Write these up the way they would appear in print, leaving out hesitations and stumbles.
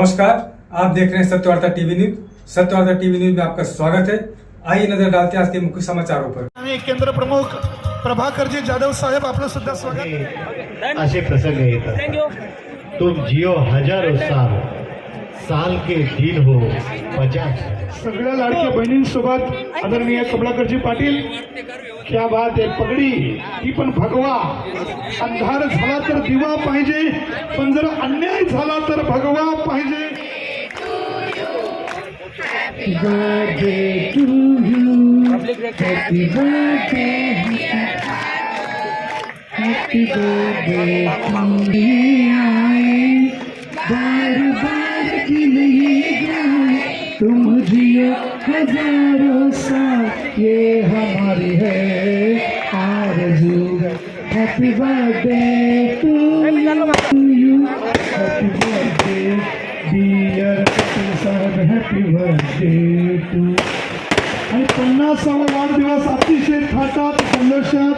नमस्कार, आप देख रहे हैं Satyavarta TV news. Satyavarta TV news में आपका स्वागत है। आइए नजर डालते हैं आज के मुख्य समाचारों पर। आणि केंद्र प्रमुख प्रभाकरजी जाधव साहेब आपलं सुद्धा स्वागत। असे प्रसंग येतात। तुम जियो हजारों साल, साल के दिन हो 50। सगळ्या लाडक्या बहिणींसोबत आदरणीय कमलाकरजी पाटील, क्या बात आहे। पगडी ती पण भगवा, अंधार झाला तर दिवा पाहिजे, पण जर अन्याय झाला तर भगवा पाहिजे। Happy birthday to you, happy birthday, happy birthday to you। बार बार की नहीं जाए तुम जियो हजारों साल, ये हमारी है आरज़ू। Happy birthday to you, happy birthday dear Patil साहेब, हैप्पी बर्थडे टू। आणि 50वा वाढदिवस अतिशय थाटात जल्लोषात,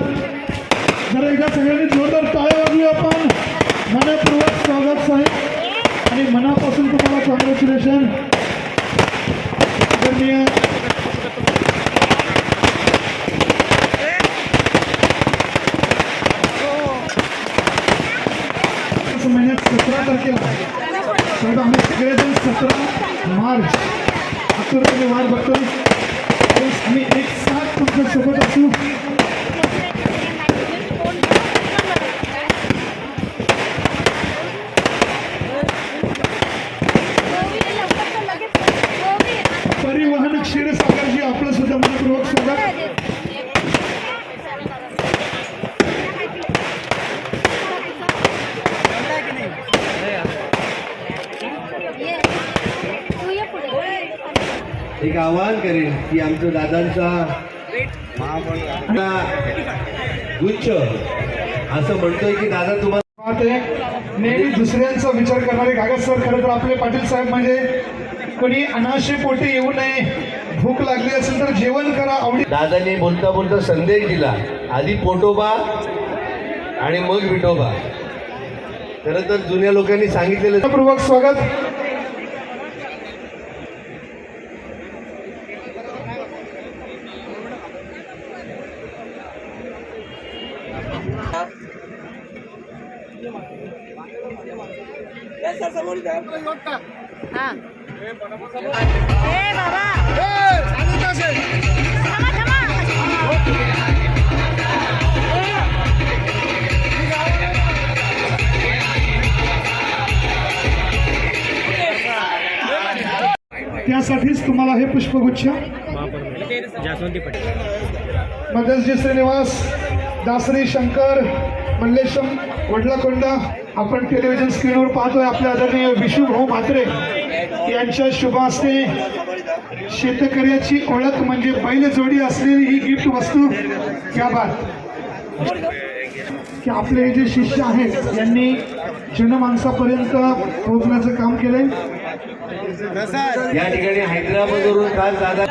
जरा एकदा सगळ्यांनी जोरदार टाळ्या वाजवूया आपण। मनपूर्वक स्वागत साहेब आणि मनापासून तुम्हाला कॉंग्रॅच्युलेशन। आदरणीय महिन्यात 17 तारखेला साहेब आम्ही सगळेजण 17 मार्च आतुरतेने वाट बघतोय। आम्ही एक साथ तुमच्या सोबत असू। परिवहन क्षीरसागरजी आपलं सुद्धा मनपूर्वक स्वागत। एक आवाहन करेन की आमच्या दादांचा गुच्छ असं म्हणतोय की दादा तुम्हाला नेहमी दुसऱ्यांचा विचार करणारे कागद सर। खरं तर आपले पाटील साहेब म्हणजे कोणी अनाशे पोटी येऊ नये, भूक लागली असेल तर जेवण करा आवडी। दादाने बोलता बोलता संदेश दिला, आधी पोटोबा आणि मग विठोबा। खरं तर जुन्या लोकांनी सांगितलेलं। मनपूर्वक स्वागत। त्यासाठीच तुम्हाला हे पुष्पगुच्छ। मध्यजी श्रीनिवास, दासरी शंकर, मल्लेशम वडलाकोंडा आपण टेलिव्हिजन स्क्रीनवर पाहतोय। आपले आदरणीय विशुभाऊ म्हात्रे यांच्या शुभ हस्ते शेतकऱ्याची ओळख म्हणजे बैलजोडी असलेली ही गिफ्ट वस्तू। क्या बात की आपले जे शिष्य आहेत यांनी जनमानसापर्यंत पोहोचण्याचं काम केलंय। या ठिकाणी हैदराबादवरून काल दादा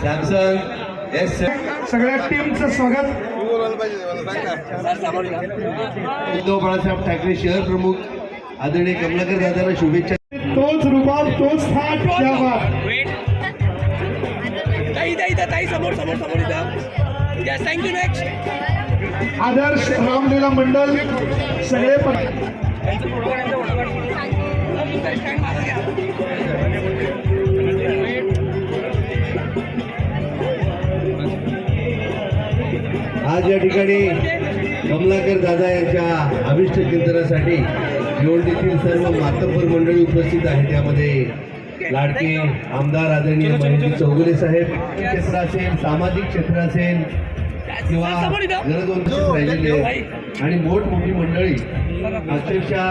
सॅमसंग एस सगळ्या टीमचं स्वागत। उद्धव बाळासाहेब ठाकरे शहर प्रमुख आदरणीय कमलाकर दादांना शुभेच्छा। तोच रुबाब, तोच थाट, क्या बात। थँक्यू। नेक्स्ट आदर्श रामलीला मंडल सगळे आज या ठिकाणी कमलाकर दादा यांच्या अभिष्ट चिंतनासाठी निवडणुकीतील सर्व मातब्बर मंडळी उपस्थित आहे। त्यामध्ये लाडके आमदार आदरणीय महेंद्र चौगुले साहेब क्षेत्र असेल, सामाजिक क्षेत्र असेल किंवा जनदोन राहिलेले आणि मोठमोठी मंडळी अक्षरशः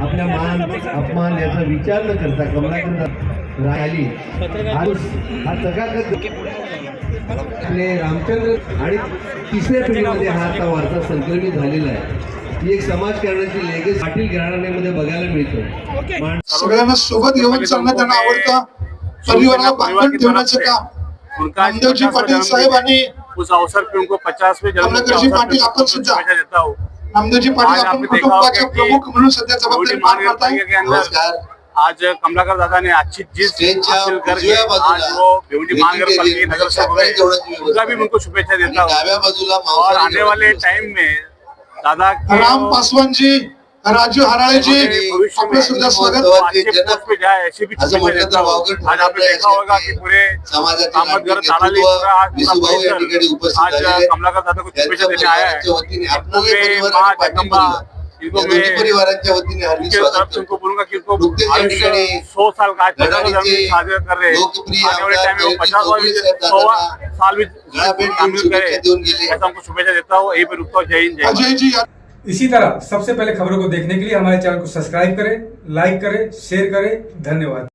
आपल्या मान अपमान याचा विचार न करता कमलाकर राहिली हा चकाकत आपले रामचंद्र आणि तिसऱ्या पिढीमध्ये हा आता वारसा संक्रमित झालेला आहे। ही एक समाजकारणाची लेगेसी पाटील घराण्यामध्ये बघायला मिळतो। सगळ्यांना सोबत घेऊन चालणं त्यांना आवडतं। परिवाराला बांधून ठेवण्याचं काम उनका आज नामदेवजी 50वां पाटील जन्मदिन साहेब है। आणि उस अवसर पे उनको 50वें जन्मदिन के कमलाकरजी अवसर पे पाटील आपण उनको सुद्धा शुभेच्छा देता हूँ। नामदेवजी पाटील आज आपण आपने देखा कुटुंबाचे होगा कि प्रमुख म्हणून सध्या बेवडी जबाबदारी पार महानगर करताय. पालिका के अंदर आज कमलाकर दादा ने अच्छी चीज स्टेजच्या हासिल करके उजव्या बाजूला आज वो बेवडी महानगर पालिका के नगर सेवक सफाई जेवढाची है, व्यवस्था उनका भी उनको शुभेच्छा आणि देता हूँ। डाव्या बाजूला और मांसाहारी आने वाले जेवणाची टाइम में दादा के राम पासवानजी, राजू हराळेजी भविष्य आपलं में सुद्धा स्वागत. अच्छे पोस्ट पे जाए ऐसी भी असं शुभेच्छा म्हटलं देता तर हूँ। वावगं आज आपने देखा होगा कि पूरे समाजाचे कामतगर राजकीय तालाली नेतृत्व पूरा आज पूरा विसुभाऊ या ठिकाणी परिसर उपस्थित आज झालेले आहेत. कमलाकर दादा को शुभेच्छा त्यांच्या देने आया है। परिवाराच्या वतीने इनको आपणालाही मैं परिवार माँ आणि पाटील जगदंबा परिवार इनको या दोन्ही मैं परिवारांच्या वतीने हार्दिक के तरफ स्वागत से उनको करतो. बोलूंगा कि इनको नुकतेच या आयुष्य ठिकाणी 100 साल का आज 50वां लढाईचे जन्मदिन साजरा कर रहे हैं। लोकप्रिय आने वाले टाइम में वो आमदार 50वां भी 100वां साल भी गळाभेट शामिल शुभेच्छा करे देऊन गेले. ऐसा हमको शुभेच्छा देता हूँ। यही पे रुकता हूँ। जय हिंद जय भारत। अजयजी इसी तरह सबसे पहले खबरों को देखने के लिए हमारे चैनल को सब्सक्राइब करें, लाइक करें, शेयर करें। धन्यवाद।